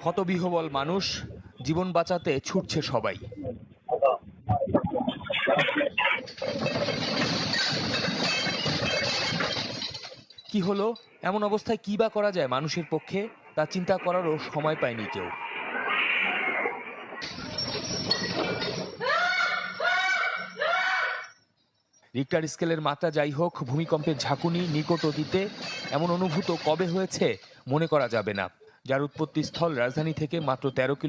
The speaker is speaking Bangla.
হতবিহ্বল মানুষ, জীবন বাঁচাতে ছুটছে সবাই। কি হলো, এমন অবস্থায় কি বা করা যায় মানুষের পক্ষে, তা চিন্তা করারও সময় পায়নি কেউ। রিক্টার স্কেলের মাত্রা যাই হোক, ভূমিকম্পের ঝাঁকুনি নিকট অতীতে এমন অনুভূত কবে হয়েছে মনে করা যাবে না। যার উৎপত্তিস্থল রাজধানী থেকে মাত্র 13 কিলোমিটার